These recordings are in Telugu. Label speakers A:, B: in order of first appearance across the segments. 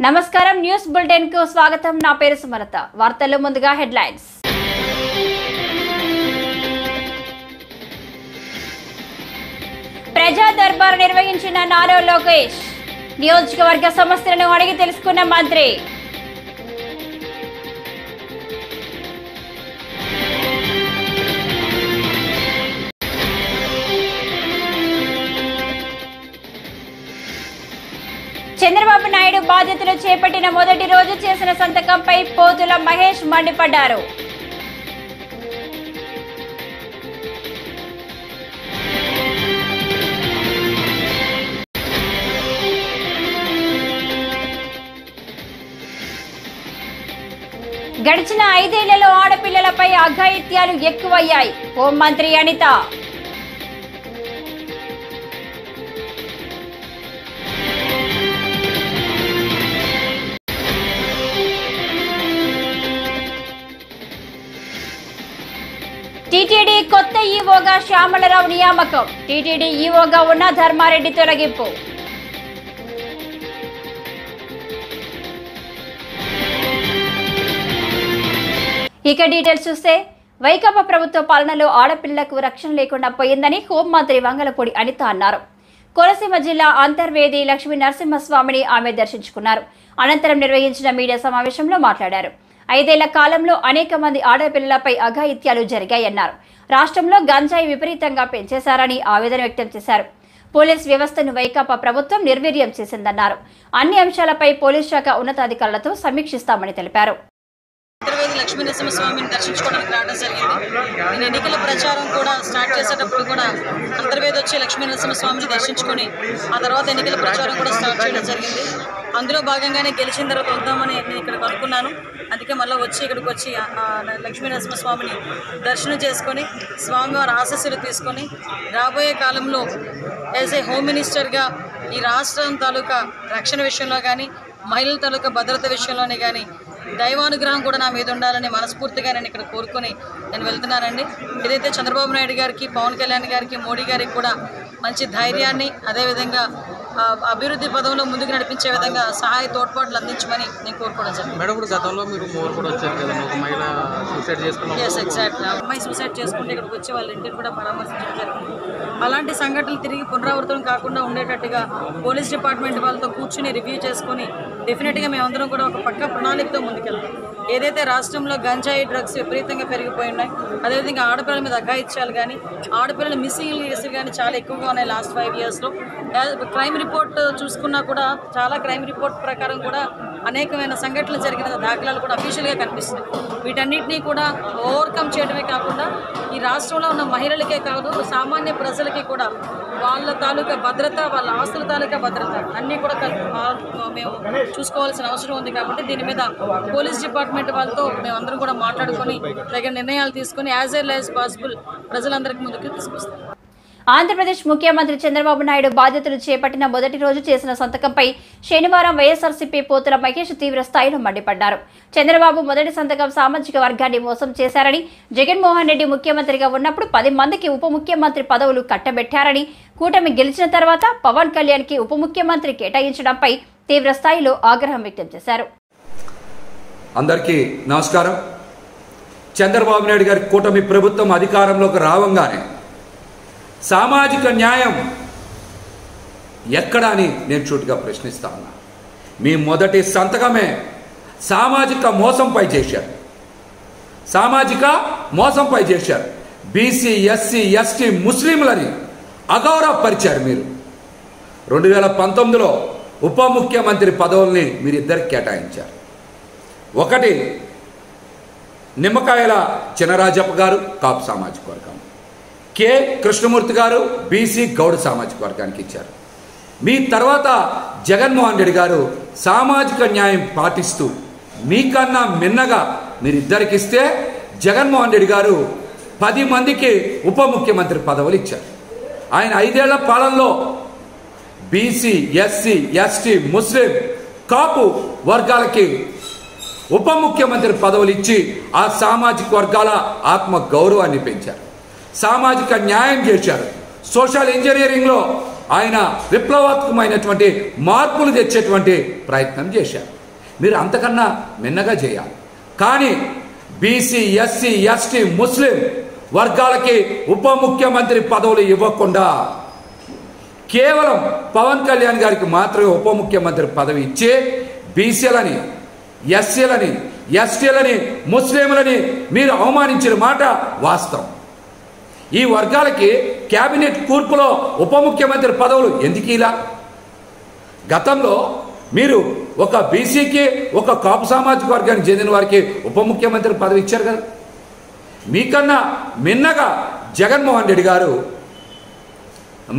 A: నమస్కారం న్యూస్ బులెటిన్ కు స్వాగతం నా పేరు సుమలత వార్తల్లో ముందుగా హెడ్లైన్స్ ప్రజా దర్బార్ నిర్వహించిన నారా లోకేష్ నియోజకవర్గ సమస్యలను అడిగి తెలుసుకున్న మంత్రి చంద్రబాబు నాయుడు బాధ్యతలు చేపట్టిన మొదటి రోజు చేసిన సంతకంపై పోతుల మహేష్ మండిపడ్డారు. గడిచిన 5 ఏళ్లలో ఆడపిల్లలపై అఘాయిత్యాలు ఎక్కువయ్యాయి. హోంమంత్రి అనిత టీటీడీ కొత్త ఈవోగా శ్యామలరావు నియామకం. టీటీడీ ఈవోగా ఉన్న ధర్మారెడ్డి తొలగింపు. ఇక డీటెయిల్స్ చూస్తే వైకాపా ప్రభుత్వ పాలనలో ఆడపిల్లలకు రక్షణ లేకుండా పోయిందని హోంమంత్రి వంగలపూడి అనిత అన్నారు. కోనసీమ జిల్లా అంతర్వేది లక్ష్మీ నరసింహస్వామిని ఆమె దర్శించుకున్నారు. అనంతరం నిర్వహించిన మీడియా సమావేశంలో మాట్లాడారు. 5 ఏళ్ల కాలంలో అనేక మంది ఆడపిల్లలపై అఘాయిత్యాలు జరిగాయన్నారు. రాష్ట్రంలో గంజాయి విపరీతంగా పెంచేశారని ఆవేదన వ్యక్తం చేశారు. పోలీస్ వ్యవస్థను వైకాపా ప్రభుత్వం నిర్వీర్యం చేసిందన్నారు. అన్ని అంశాలపై పోలీస్ శాఖ ఉన్నతాధికారులతో సమీక్షిస్తామని తెలిపారు.
B: అంతర్వేది లక్ష్మీ నరసింహస్వామిని దర్శించుకోవడానికి రావడం జరిగింది. నేను ఎన్నికల ప్రచారం కూడా స్టార్ట్ చేసేటప్పుడు కూడా అంతర్వేది వచ్చి లక్ష్మీ నరసింహస్వామిని దర్శించుకొని ఆ తర్వాత ఎన్నికల ప్రచారం కూడా స్టార్ట్ చేయడం జరిగింది. అందులో భాగంగానే గెలిచిన తర్వాత వద్దామని నేను ఇక్కడికి అనుకున్నాను. అందుకే మళ్ళీ ఇక్కడికి వచ్చి లక్ష్మీ నరసింహస్వామిని దర్శనం చేసుకొని స్వామివారి ఆశీస్సులు తీసుకొని రాబోయే కాలంలో యాజ్ ఏ హోమ్ మినిస్టర్గా ఈ రాష్ట్రం తాలూకా రక్షణ విషయంలో కానీ మహిళల తాలూకా భద్రత విషయంలోనే కానీ దైవానుగ్రహం కూడా నా మీద ఉండాలని మనస్ఫూర్తిగా నేను ఇక్కడ కోరుకొని నేను వెళ్తున్నానండి. ఏదైతే చంద్రబాబు నాయుడు గారికి, పవన్ కళ్యాణ్ గారికి, మోడీ గారికి కూడా మంచి ధైర్యాన్ని, అదేవిధంగా అభివృద్ధి పదంలో ముందుకు నడిపించే విధంగా సహాయ తోడ్పాట్లు అందించమని నేను కోరుకోవడం జరిగింది. ఎగ్జాక్ట్లీ అమ్మాయి సూసైడ్ చేసుకుంటే ఇక్కడికి వచ్చి వాళ్ళ ఇంటిని కూడా పరామర్శించడం జరిగింది. అలాంటి సంఘటనలు తిరిగి పునరావృతం కాకుండా ఉండేటట్టుగా పోలీస్ డిపార్ట్మెంట్ వాళ్ళతో కూర్చుని రివ్యూ చేసుకుని డెఫినెట్గా మేమందరం కూడా ఒక పక్క ప్రణాళికతో ముందుకెళ్తాం. ఏదైతే రాష్ట్రంలో గంజాయి డ్రగ్స్ విపరీతంగా పెరిగిపోయి ఉన్నాయి, అదేవిధంగా ఆడపిల్లల మీద అఘాయిత్యాలు కానీ ఆడపిల్లల మిస్సింగ్ కేసులు కానీ చాలా ఎక్కువగా ఉన్నాయి లాస్ట్ 5 ఇయర్స్లో. క్రైమ్ రిపోర్ట్ చూసుకున్నా కూడా చాలా క్రైమ్ రిపోర్ట్ ప్రకారం కూడా అనేకమైన సంఘటనలు జరిగిన దాఖలాలు కూడా అఫీషియల్గా కనిపిస్తున్నాయి. వీటన్నిటినీ కూడా ఓవర్కమ్ చేయడమే కాకుండా ఈ రాష్ట్రంలో ఉన్న మహిళలకే కాదు సామాన్య ప్రజలకి కూడా వాళ్ళ తాలూకా భద్రత, వాళ్ళ ఆస్తుల తాలూకా భద్రత అన్నీ కూడా మేము చూసుకోవాల్సిన అవసరం ఉంది. కాబట్టి దీని మీద పోలీస్ డిపార్ట్మెంట్ వాళ్ళతో మేమందరం కూడా మాట్లాడుకొని తగిన నిర్ణయాలు తీసుకొని యాజ్ ఎర్లీ యాజ్ పాసిబుల్ ప్రజలందరికీ ముందుకు తీసుకొస్తాం.
A: ఆంధ్రప్రదేశ్ ముఖ్యమంత్రి చంద్రబాబు నాయుడు బాధ్యతలు చేపట్టిన మొదటి రోజు చేసిన సంతకంపై శనివారం వైఎస్ఆర్సీపీ పోతుల మహేష్ తీవ్ర స్థాయిలో మండిపడ్డారు. చంద్రబాబు మొదటి సంతకం సామాజిక వర్గాన్ని మోసం చేశారని, జగన్మోహన్ రెడ్డి ముఖ్యమంత్రిగా ఉన్నప్పుడు 10 మందికి ఉప ముఖ్యమంత్రి పదవులు కట్టబెట్టారని, కూటమి గెలిచిన తర్వాత పవన్ కళ్యాణ్ కి ఉప ముఖ్యమంత్రి కేటాయించడంపై తీవ్ర స్థాయిలో ఆగ్రహం వ్యక్తం చేశారు.
C: అందరికీ నమస్కారం. చంద్రబాబు నాయుడు గారి కూటమి ప్రభుత్వం అధికారంలోకి రావంగానే సామాజిక న్యాయం ఎక్కడ అని నేను సూటిగా ప్రశ్నిస్తా ఉన్నా. మీ మొదటి సంతకమే సామాజిక మోసంపై చేశారు. సామాజిక మోసంపై చేశారు. బీసీ, ఎస్సీ, ఎస్టీ, ముస్లింలని అగౌరవపరిచారు. మీరు 2019లో ఉప ముఖ్యమంత్రి పదవుల్ని మీరిద్దరికి కేటాయించారు. ఒకటి నిమ్మకాయల చినరాజప్ప గారు కాపు సామాజిక వర్గం, కె కృష్ణమూర్తి గారు బీసీ గౌడ సామాజిక వర్గానికి ఇచ్చారు. మీ తర్వాత జగన్మోహన్ రెడ్డి గారు సామాజిక న్యాయం పాటిస్తూ మీకన్నా మిన్నగా మీరిద్దరికి ఇస్తే జగన్మోహన్ రెడ్డి గారు 10 మందికి ఉప ముఖ్యమంత్రి పదవులు ఇచ్చారు. ఆయన 5 ఏళ్ల పాలనలో బీసీ, ఎస్సీ, ఎస్టీ, ముస్లిం, కాపు వర్గాలకి ఉప ముఖ్యమంత్రి పదవులు ఇచ్చి ఆ సామాజిక వర్గాల ఆత్మ గౌరవాన్ని పెంచారు. సామాజిక న్యాయం చేశారు. సోషల్ ఇంజనీరింగ్లో ఆయన విప్లవాత్మకమైనటువంటి మార్పులు తెచ్చేటువంటి ప్రయత్నం చేశారు. మీరు అంతకన్నా మిన్నగా చేయాలి. కానీ బీసీ, ఎస్సీ, ఎస్టీ, ముస్లిం వర్గాలకి ఉప ముఖ్యమంత్రి పదవులు ఇవ్వకుండా కేవలం పవన్ కళ్యాణ్ గారికి మాత్రమే ఉప ముఖ్యమంత్రి పదవి ఇచ్చి బీసీలని, ఎస్సీలని, ఎస్టీలని, ముస్లింలని మీరు అవమానించిన మాట వాస్తవం. ఈ వర్గాలకి కేబినెట్ కూర్పులో ఉప ముఖ్యమంత్రి పదవులు ఎందుకు ఇలా? గతంలో మీరు ఒక బీసీకి, ఒక కాపు సామాజిక వర్గానికి చెందిన వారికి ఉప ముఖ్యమంత్రి పదవి ఇచ్చారు కదా. మీకన్నా మిన్నగా జగన్మోహన్ రెడ్డి గారు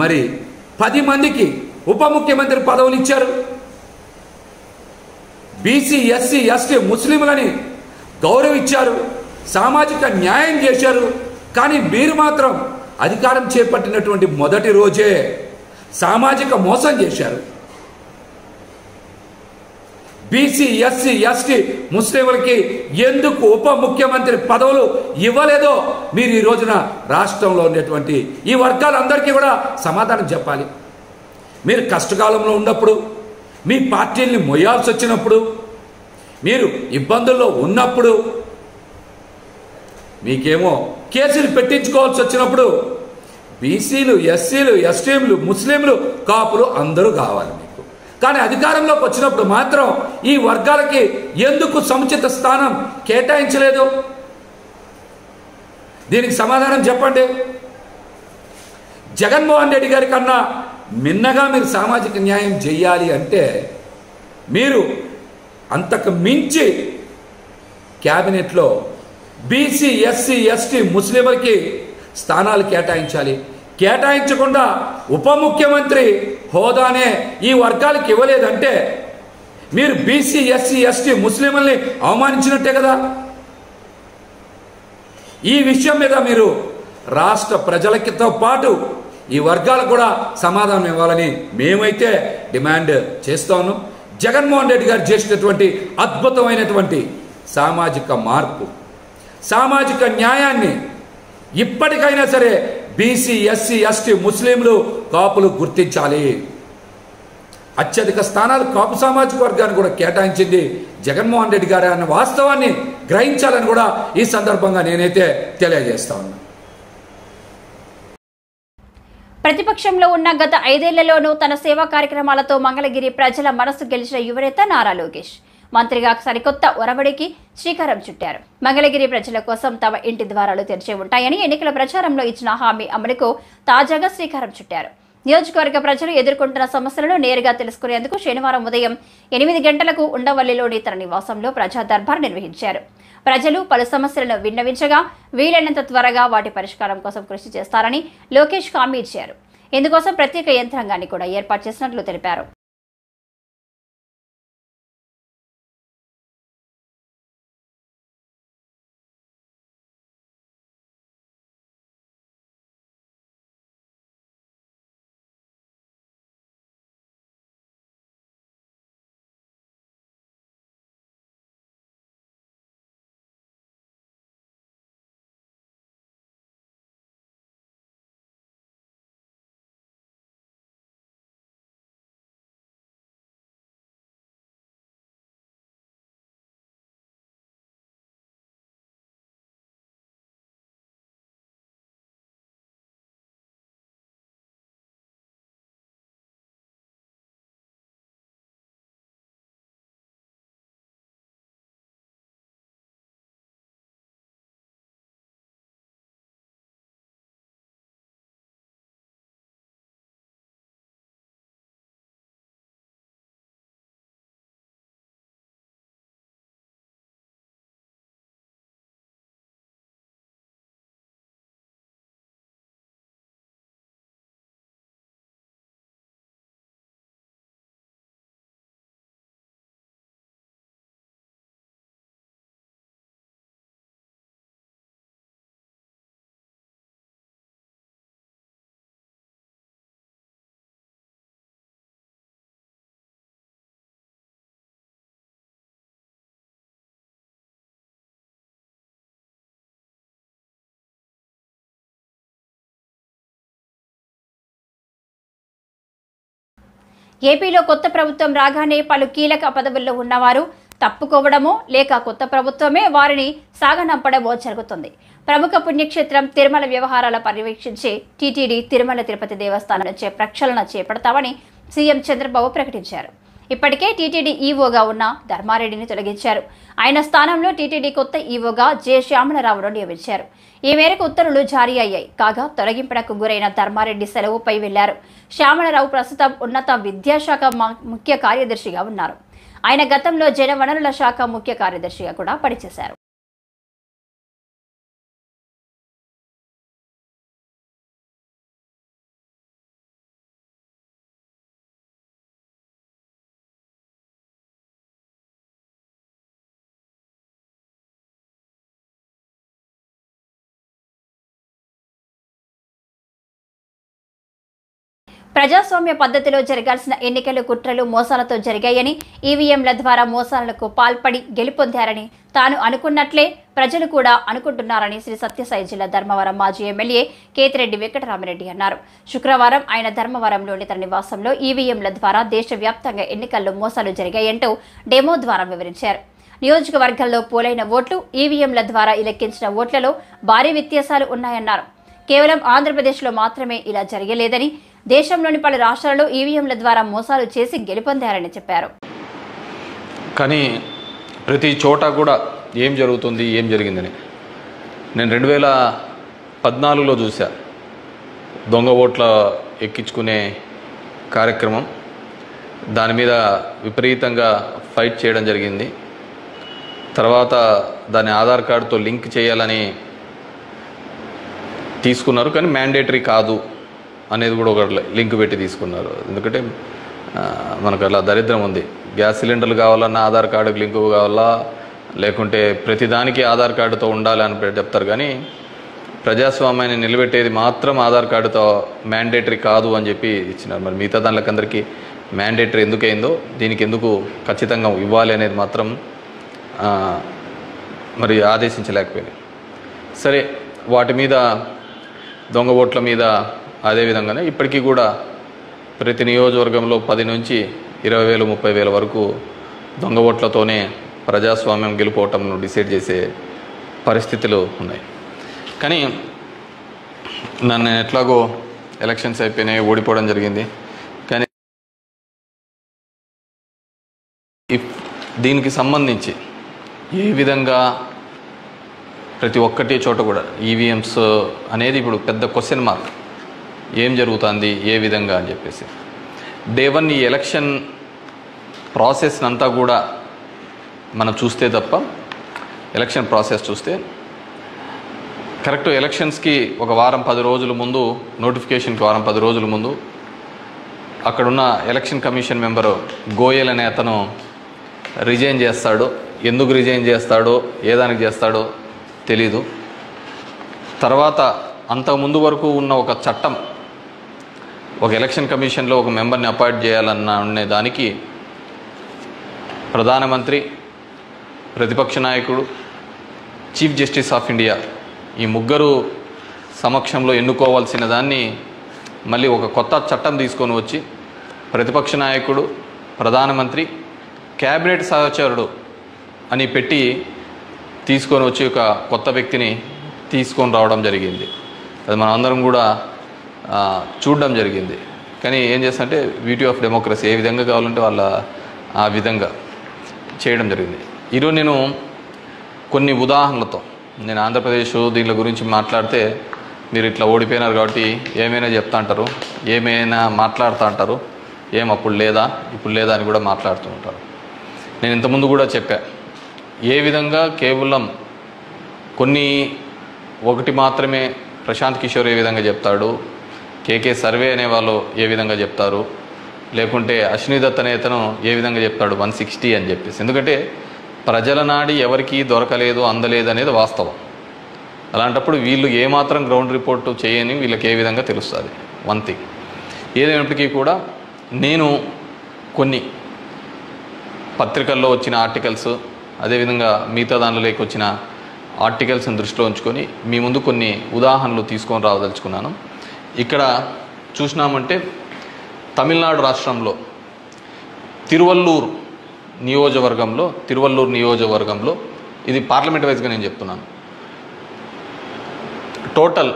C: మరి 10 మందికి ఉప ముఖ్యమంత్రి పదవులు ఇచ్చారు. బీసీ, ఎస్సీ, ఎస్టీ, ముస్లింలని గౌరవించారు, సామాజిక న్యాయం చేశారు. కానీ మీరు మాత్రం అధికారం చేపట్టినటువంటి మొదటి రోజే సామాజిక మోసం చేశారు. బీసీ, ఎస్సీ, ఎస్టీ, ముస్లింలకి ఎందుకు ఉప ముఖ్యమంత్రి పదవులు ఇవ్వలేదో మీరు ఈ రోజున రాష్ట్రంలో ఉండేటువంటి ఈ వర్గాలందరికీ కూడా సమాధానం చెప్పాలి. మీరు కష్టకాలంలో ఉన్నప్పుడు, మీ పార్టీల్ని మొయ్యాల్సి వచ్చినప్పుడు, మీరు ఇబ్బందుల్లో ఉన్నప్పుడు, మీకేమో కేసులు పెట్టించుకోవాల్సి వచ్చినప్పుడు బీసీలు, ఎస్సీలు, ఎస్టీలు, ముస్లింలు, కాపులు అందరూ కావాలి మీకు. కానీ అధికారంలోకి వచ్చినప్పుడు మాత్రం ఈ వర్గాలకి ఎందుకు సముచిత స్థానం కేటాయించలేదు? దీనికి సమాధానం చెప్పండి. జగన్మోహన్ రెడ్డి గారి కన్నా మిన్నగా మీరు సామాజిక న్యాయం చేయాలి అంటే మీరు అంతకు మించి క్యాబినెట్లో బీసీ, ఎస్సీ, ఎస్టీ, ముస్లింలకి స్థానాలు కేటాయించాలి. కేటాయించకుండా ఉప ముఖ్యమంత్రి హోదానే ఈ వర్గాలకు ఇవ్వలేదంటే మీరు బీసీ, ఎస్సీ, ఎస్టీ, ముస్లింలని అవమానించినట్టే కదా. ఈ విషయం మీద మీరు రాష్ట్ర ప్రజలతో పాటు ఈ వర్గాలకు కూడా సమాధానం ఇవ్వాలని మేమైతే డిమాండ్ చేస్తాను. జగన్మోహన్ రెడ్డి గారు చేసినటువంటి అద్భుతమైనటువంటి సామాజిక మార్పు, సామాజిక న్యాయాన్ని ఇప్పటికైనా సరే బీసీ, ఎస్సీ, ఎస్టీ, ముస్లింలు, కాపులు గుర్తించాలి. అత్యధిక స్థానాలు కాపు సామాజిక వర్గాన్ని కూడా కేటాయించింది జగన్మోహన్ రెడ్డి గారు అన్న వాస్తవాన్ని గ్రహించాలని కూడా ఈ సందర్భంగా నేనైతే తెలియజేస్తా ఉన్నా.
A: ప్రతిపక్షంలో ఉన్న గత 5 ఏళ్లలోనూ తన సేవా కార్యక్రమాలతో మంగళగిరి ప్రజల మనసు గెలిచిన యువనేత నారా లోకేష్ మంత్రిగా సరికొత్త ఒరవడికి శ్రీకారం చుట్టారు. మంగళగిరి ప్రజల కోసం తమ ఇంటి ద్వారాలు తెరిచే ఉంటాయని ఎన్నికల ప్రచారంలో ఇచ్చిన హామీ అమలుకు తాజాగా శ్రీకారం చుట్టారు. నియోజకవర్గ ప్రజలు ఎదుర్కొంటున్న సమస్యలను నేరుగా తెలుసుకునేందుకు శనివారం ఉదయం 8 గంటలకు ఉండవల్లిలోని తన నివాసంలో ప్రజా దర్బార్ నిర్వహించారు. ప్రజలు పలు సమస్యలను విన్నవించగా వీలైనంత త్వరగా వాటి పరిష్కారం కోసం కృషి చేస్తారని లోకేష్ హామీ ఇచ్చారు. ఇందుకోసం ప్రత్యేక యంత్రాంగాన్ని కూడా ఏర్పాటు చేసినట్లు తెలిపారు. ఏపీలో కొత్త ప్రభుత్వం రాగానే పలు కీలక పదవుల్లో ఉన్నవారు తప్పుకోవడమో లేక కొత్త ప్రభుత్వమే వారిని సాగనంపడమో జరుగుతుంది. ప్రముఖ పుణ్యక్షేత్రం తిరుమల వ్యవహారాల పర్యవేక్షించే టీటీడీ తిరుమల తిరుపతి దేవస్థానం నుంచే ప్రక్షాళన చేపడతామని సీఎం చంద్రబాబు ప్రకటించారు. ఇప్పటికే టీటీడీ ఈవోగా ఉన్న ధర్మారెడ్డిని తొలగించారు. ఆయన స్థానంలో టీటీడీ కొత్త ఈవోగా జె శ్యామలరావును నియమించారు. ఈ మేరకు ఉత్తర్వులు జారీ అయ్యాయి. కాగా తొలగింపునకు గురైన ధర్మారెడ్డి సెలవుపై వెళ్లారు. శ్యామలరావు ప్రస్తుతం ఉన్నత విద్యాశాఖ ముఖ్య కార్యదర్శిగా ఉన్నారు. ఆయన గతంలో జలవనరుల శాఖ ముఖ్య కార్యదర్శిగా కూడా పనిచేశారు. ప్రజాస్వామ్య పద్ధతిలో జరగాల్సిన ఎన్నికలు కుట్రలు మోసాలతో జరిగాయని, ఈవీఎంల ద్వారా మోసాలకు పాల్పడి గెలుపొందారని తాను అనుకున్నట్లే ప్రజలు కూడా అనుకుంటున్నారని శ్రీ సత్యసాయి జిల్లా ధర్మవరం మాజీ ఎమ్మెల్యే కేతిరెడ్డి వెంకటరామిరెడ్డి అన్నారు. శుక్రవారం ఆయన ధర్మవరంలోని తన నివాసంలో ఈవీఎంల ద్వారా దేశవ్యాప్తంగా ఎన్నికల్లో మోసాలు జరిగాయంటూ డెమో ద్వారా వివరించారు. నియోజకవర్గాల్లో పోలైన ఓట్లు ఈవీఎంల ద్వారా లెక్కించిన ఓట్లలో భారీ వ్యత్యాసాలు ఉన్నాయన్నారు. కేవలం ఆంధ్రప్రదేశ్లో మాత్రమే ఇలా జరగలేదని, దేశంలోని పలు రాష్ట్రాల్లో ఈవీఎంల ద్వారా మోసాలు చేసి గెలుపొందారని చెప్పారు.
D: కానీ ప్రతి చోట కూడా ఏం జరుగుతుంది, ఏం జరిగిందని నేను 2014లో చూసా. దొంగ ఓట్ల ఎక్కించుకునే కార్యక్రమం, దాని మీద విపరీతంగా ఫైట్ చేయడం జరిగింది. తర్వాత దాన్ని ఆధార్ కార్డుతో లింక్ చేయాలని తీసుకున్నారు, కానీ మ్యాండేటరీ కాదు అనేది కూడా ఒక లింక్ పెట్టి తీసుకున్నారు. ఎందుకంటే మనకు అలా దరిద్రం ఉంది. గ్యాస్ సిలిండర్లు కావాలన్నా ఆధార్ కార్డుకి లింక్ కావాలా, లేకుంటే ప్రతిదానికి ఆధార్ కార్డుతో ఉండాలి అని చెప్తారు. కానీ ప్రజాస్వామ్యాన్ని నిలబెట్టేది మాత్రం ఆధార్ కార్డుతో మ్యాండేటరీ కాదు అని చెప్పి ఇచ్చినారు. మరి మిగతా దానికందరికీ మ్యాండేటరీ ఎందుకైందో, దీనికి ఎందుకు ఖచ్చితంగా ఇవ్వాలి అనేది మాత్రం మరి ఆదేశించలేకపోయింది. సరే, వాటి మీద దొంగ ఓట్ల మీద అదేవిధంగానే ఇప్పటికీ కూడా ప్రతి నియోజకవర్గంలో 10 నుంచి 20,000 30,000 వరకు దొంగ ఓట్లతోనే ప్రజాస్వామ్యం గెలుపోవటంను డిసైడ్ చేసే పరిస్థితులు ఉన్నాయి. కానీ నన్ను ఎట్లాగో ఎలక్షన్స్ అయిపోయినాయి, ఓడిపోవడం జరిగింది. కానీ దీనికి సంబంధించి ఏ విధంగా ప్రతి ఒక్కటి చోట కూడా ఈవీఎంస్ అనేది ఇప్పుడు పెద్ద క్వశ్చన్ మార్క్. ఏం జరుగుతుంది, ఏ విధంగా అని చెప్పేసి డే 1 ఈ ఎలక్షన్ ప్రాసెస్ అంతా కూడా మనం చూస్తే తప్ప, ఎలక్షన్ ప్రాసెస్ చూస్తే కరెక్ట్ ఎలక్షన్స్కి ఒక వారం 10 రోజుల ముందు, నోటిఫికేషన్కి వారం 10 రోజుల ముందు అక్కడున్న ఎలక్షన్ కమిషన్ మెంబరు గోయల్ అనే అతను రిజైన్ చేస్తాడు. ఎందుకు రిజైన్ చేస్తాడో, ఏ దానికి చేస్తాడో తెలీదు. తర్వాత అంతకుముందు వరకు ఉన్న ఒక చట్టం, ఒక ఎలక్షన్ కమిషన్లో ఒక మెంబర్ని అపాయింట్ చేయాలన్న దానికి ప్రధానమంత్రి, ప్రతిపక్ష నాయకుడు, చీఫ్ జస్టిస్ ఆఫ్ ఇండియా ఈ ముగ్గురు సమక్షంలో ఎన్నుకోవాల్సిన దాన్ని మళ్ళీ ఒక కొత్త చట్టం తీసుకొని వచ్చి ప్రతిపక్ష నాయకుడు, ప్రధానమంత్రి, క్యాబినెట్ సహచరుడు అని పెట్టి తీసుకొని వచ్చి ఒక కొత్త వ్యక్తిని తీసుకొని రావడం జరిగింది. అది మనం అందరం కూడా చూడడం జరిగింది. కానీ ఏం చేస్తారంటే బ్యూటీ ఆఫ్ డెమోక్రసీ, ఏ విధంగా కావాలంటే వాళ్ళ ఆ విధంగా చేయడం జరిగింది. ఈరోజు నేను కొన్ని ఉదాహరణలతో, నేను ఆంధ్రప్రదేశ్ దీని గురించి మాట్లాడితే మీరు ఇట్లా ఓడిపోయినారు కాబట్టి ఏమైనా చెప్తా అంటారు, ఏమైనా మాట్లాడుతూ అంటారు, ఏం అప్పుడు లేదా ఇప్పుడు లేదా అని కూడా మాట్లాడుతూ ఉంటారు. నేను ఇంతకుముందు కూడా చెప్పా, ఏ విధంగా కేవలం ఒకటి మాత్రమే ప్రశాంత్ కిషోర్ ఏ విధంగా చెప్తాడు, కేకే సర్వే అనే వాళ్ళు ఏ విధంగా చెప్తారు, లేకుంటే అశ్విని దత్ అనే అతను ఏ విధంగా చెప్తాడు 160 అని చెప్పేసి. ఎందుకంటే ప్రజల నాడి ఎవరికి దొరకలేదు, అందలేదు అనేది వాస్తవం. అలాంటప్పుడు వీళ్ళు ఏమాత్రం గ్రౌండ్ రిపోర్ట్ చేయని వీళ్ళకి ఏ విధంగా తెలుస్తుంది. వన్ థింగ్ ఏదైనప్పటికీ కూడా నేను కొన్ని పత్రికల్లో వచ్చిన ఆర్టికల్స్, అదేవిధంగా మిగతా దానిలోకి వచ్చిన ఆర్టికల్స్ని దృష్టిలో ఉంచుకొని మీ ముందు కొన్ని ఉదాహరణలు తీసుకొని రావదలుచుకున్నాను. ఇక్కడ చూసినామంటే తమిళనాడు రాష్ట్రంలో తిరువల్లూరు నియోజకవర్గంలో ఇది పార్లమెంట్ వైజ్గా నేను చెప్తున్నాను. టోటల్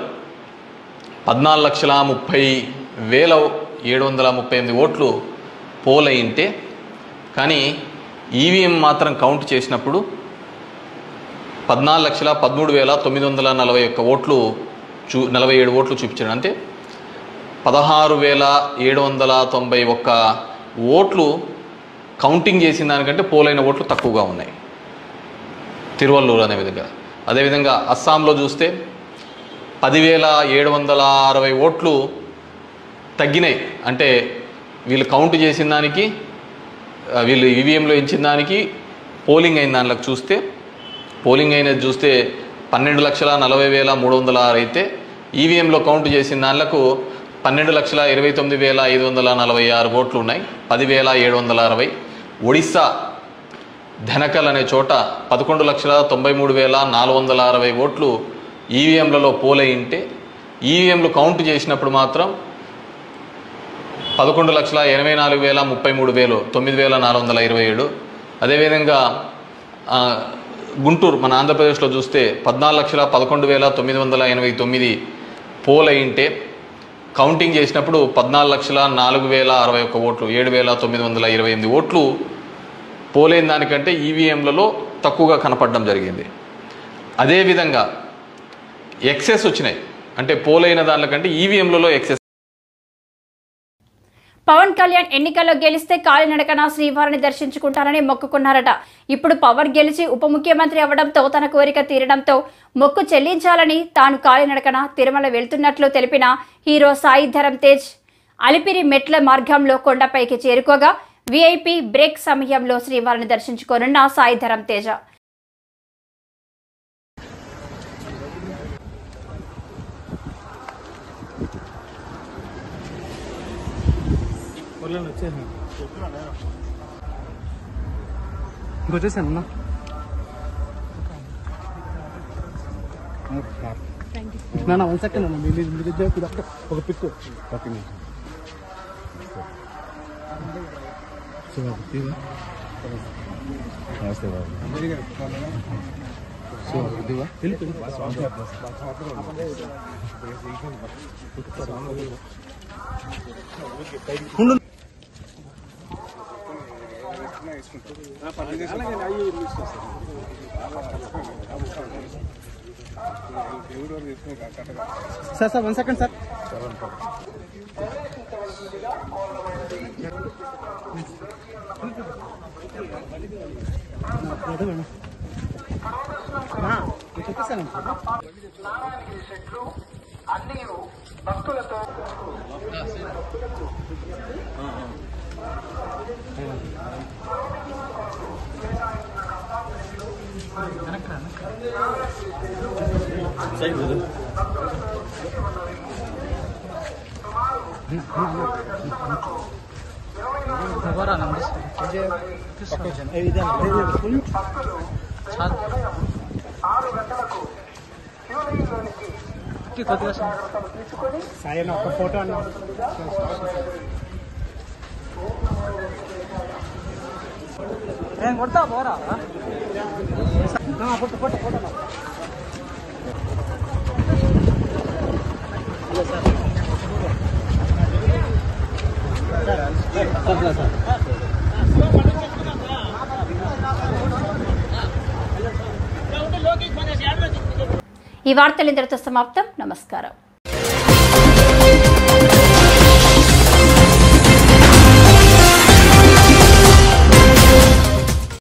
D: 14,30,738 ఓట్లు పోల్ అయింటే కానీ ఈవీఎం మాత్రం కౌంట్ చేసినప్పుడు 14,13,941 ఓట్లు 47 ఓట్లు చూపించాడు. అంటే 16,791 ఓట్లు కౌంటింగ్ చేసిన దానికంటే పోలైన ఓట్లు తక్కువగా ఉన్నాయి తిరువల్లూరు అనే విధంగా. అదేవిధంగా అస్సాంలో చూస్తే 10,760 ఓట్లు తగ్గినాయి. అంటే వీళ్ళు కౌంట్ చేసిన దానికి వీళ్ళు ఈవీఎంలో ఇచ్చిన దానికి పోలింగ్ అయిన దానిలోకి చూస్తే పోలింగ్ అయినది చూస్తే 12,40,306 అయితే ఈవీఎంలో కౌంట్ చేసిన దానిలకు 12,29,546 ఓట్లు ఉన్నాయి. 10,760. ఒడిస్సా ధనకల్ అనే చోట 11,93,460 ఓట్లు ఈవీఎంలలో పోలయింటే ఈవీఎంలు కౌంట్ చేసినప్పుడు మాత్రం 11,84,33,000 9,427. అదేవిధంగా గుంటూరు మన ఆంధ్రప్రదేశ్లో చూస్తే 14,11,989 పోలయింటే కౌంటింగ్ చేసినప్పుడు 14,04,061 ఓట్లు 7,928 ఓట్లు పోలైన దానికంటే ఈవీఎంలలో తక్కువగా కనపడడం జరిగింది. అదేవిధంగా ఎక్సెస్ వచ్చినాయి. అంటే పోలైన దానికంటే ఈవీఎంలలో ఎక్సెస్.
A: పవన్ కళ్యాణ్ ఎన్నికల్లో గెలిస్తే కాలినడకన శ్రీవారిని దర్శించుకుంటానని మొక్కుకున్నారట. ఇప్పుడు పవన్ గెలిచి ఉప ముఖ్యమంత్రి అవ్వడంతో తన కోరిక తీరడంతో మొక్కు చెల్లించాలని తాను కాలినడకన తిరుమల వెళ్తున్నట్లు తెలిపిన హీరో సాయి ధరమ్ తేజ్ అలిపిరి మెట్ల మార్గంలో కొండపైకి చేరుకోగా వీఐపీ బ్రేక్ సమయంలో శ్రీవారిని దర్శించుకోనున్న సాయి ధరమ్ తేజ
E: ఇంకొచ్చేసాను నా 1 సెకండ్ అన్న మీ దగ్గర ఒక పిక్ నమస్తే బాబు సార్ 1 సెకండ్ సార్ చెప్పేసాను అన్ని భక్తులతో సాయన ఒక ఫోటో అన్న కొడతా పోరా ఫోటో ఫోటో ఫోటో
A: ఈ వార్తలు ఇంతటితో సమాప్తం. నమస్కారం.